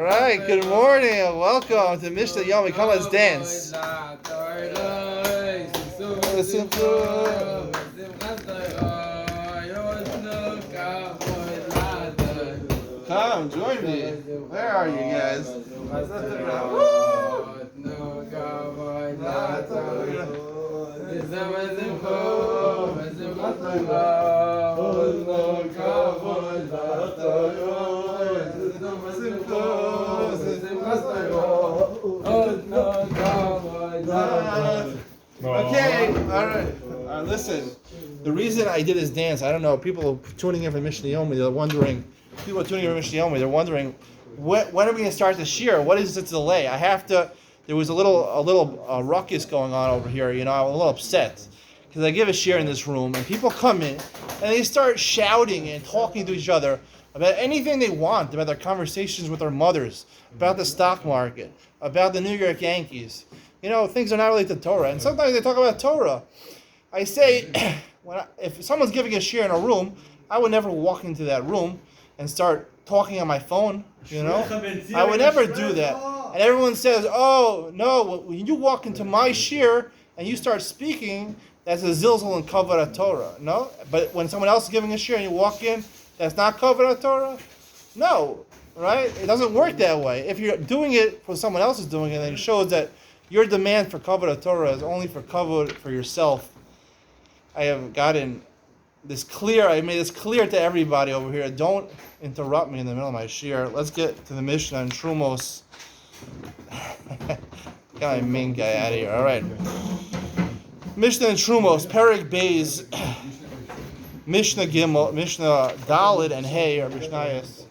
All right, good morning and welcome to Mishna Yomi. Come, let's dance. Listen to Come, join me. Where are you guys? Okay, all right. Listen, the reason I did this dance, I don't know, people tuning in from Mishna Yomi, they're wondering, they're wondering, when are we going to start the shir? What is the delay? There was a little ruckus going on over here, I'm a little upset. Because I give a shir in this room, and people come in, and they start shouting and talking to each other about anything they want, about their conversations with their mothers, about the stock market, about the New York Yankees. Things are not related to Torah. And sometimes they talk about Torah. I say, if someone's giving a shir in a room, I would never walk into that room and start talking on my phone, I would never do that. And everyone says, oh, no, when you walk into my shir and you start speaking, that's a zilzal and kavod Torah. No? But when someone else is giving a shir and you walk in, that's not kavod Torah? No, right? It doesn't work that way. If you're doing it for someone else is doing it, then it shows that your demand for kavod Torah is only for kavod for yourself. I have gotten this clear. I made this clear to everybody over here. Don't interrupt me in the middle of my shir. Let's get to the Mishna and Terumos. Got my main guy out of here. All right. Mishna and Terumos, Perek Beis, Mishna Gimel, Mishna Dalid and Hey or Mishnayos.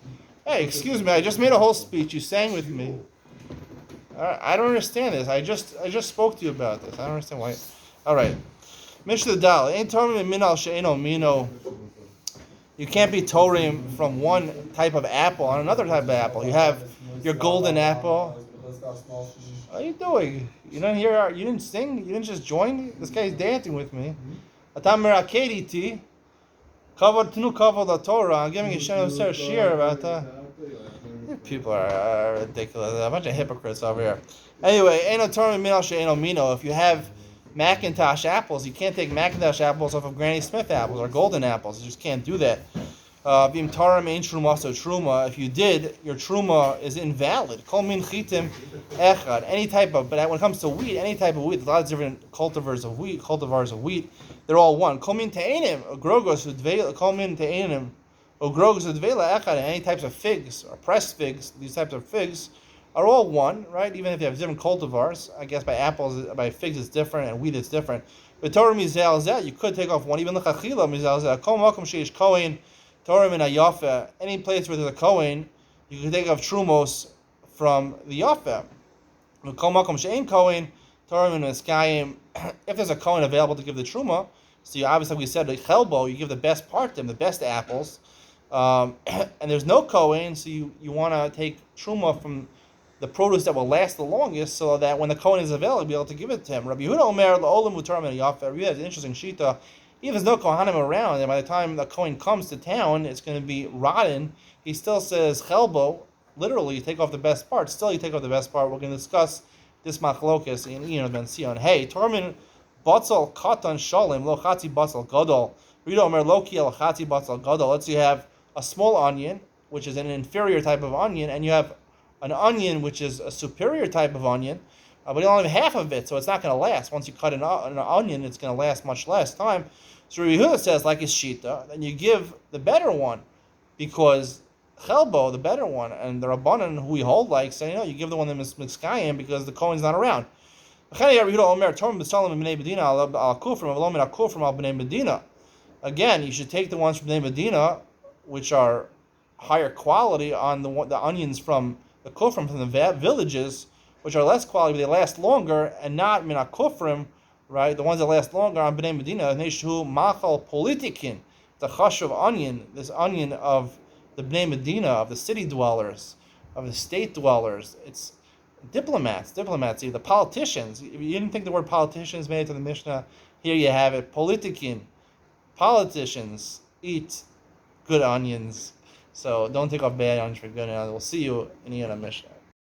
Hey, excuse me. I just made a whole speech. You sang with me. I don't understand this. I just spoke to you about this. I don't understand why. All right. Mishna Dalid. Ain't Torim minal she'eno mino. You can't be Torim from one type of apple on another type of apple. You have your golden apple. What are you doing? You didn't hear? You didn't sing? You didn't just join? This guy's dancing with me. Atam merakedi kavod tnu kavod la Torah. I'm giving a shir about that. People are ridiculous. A bunch of hypocrites over here. Anyway, eno Torim minal she'eno mino. If you have Macintosh apples, you can't take Macintosh apples off of Granny Smith apples or golden apples. You just can't do that. If you did, your truma is invalid. Kol min chitim echad. Any type of, but when it comes to wheat, any type of wheat, there's a lot of different cultivars of wheat. They're all one. Kol min te'enim,ogrogos udvela. Kol min te'enim,ogrogos udvela echad. Any types of figs or pressed figs, these types of figs are all one, right? Even if you have different cultivars, I guess by figs it's different and wheat it's different. But Torah mizal zeh, you could take off one. Even l'chachila mizal zeh. Kol makom sheish kohen. Torah min hayafa, any place where there's a Kohen, you can take off Terumos from the Yafa. Kol makom she'ein Kohen, Torah min haskayim. If there's a Kohen available to give the Truma, so you obviously we said the chelbo, you give the best part to them, the best apples, and there's no Kohen, so you want to take Truma from the produce that will last the longest, so that when the Kohen is available, you'll be able to give it to him. Rabbi Yehuda Omer la'olam u'Torah min hayafa. Rabbi Yehuda has an interesting shita. Even if there's no Kohanim around, and by the time the Kohen comes to town, it's going to be rotten. He still says chelbo. Literally, you take off the best part. Still, you take off the best part. We're going to discuss this machlokas in Ben Sion. Hey, Tormin batzal katan shalim lo chati batzal gadol. Rito omer lo ki el chati batzal gadol. Let's say you have a small onion, which is an inferior type of onion, and you have an onion which is a superior type of onion. But you only have half of it, so it's not going to last. Once you cut an onion, it's going to last much less time. So Rabbi Yehuda says, like his shita, then you give the better one, because chelbo, the better one, and the Rabbanan, who we hold like, say, you give the one that is miskayim because the Kohen's not around. Again, you should take the ones from Bnei Medina, which are higher quality, on the onions from the kufrim, from the villages, which are less quality, but they last longer, and not min kufrim, right? The ones that last longer on Bnei Medina, Neshu Machal Politikin, the chash of onion, this onion of the Bnei Medina, of the city dwellers, of the state dwellers. It's diplomats, the politicians. If you didn't think the word politicians made it to the Mishnah, here you have it. Politikin, politicians eat good onions. So don't take off bad on for good, and we'll see you in the end of Mishnah.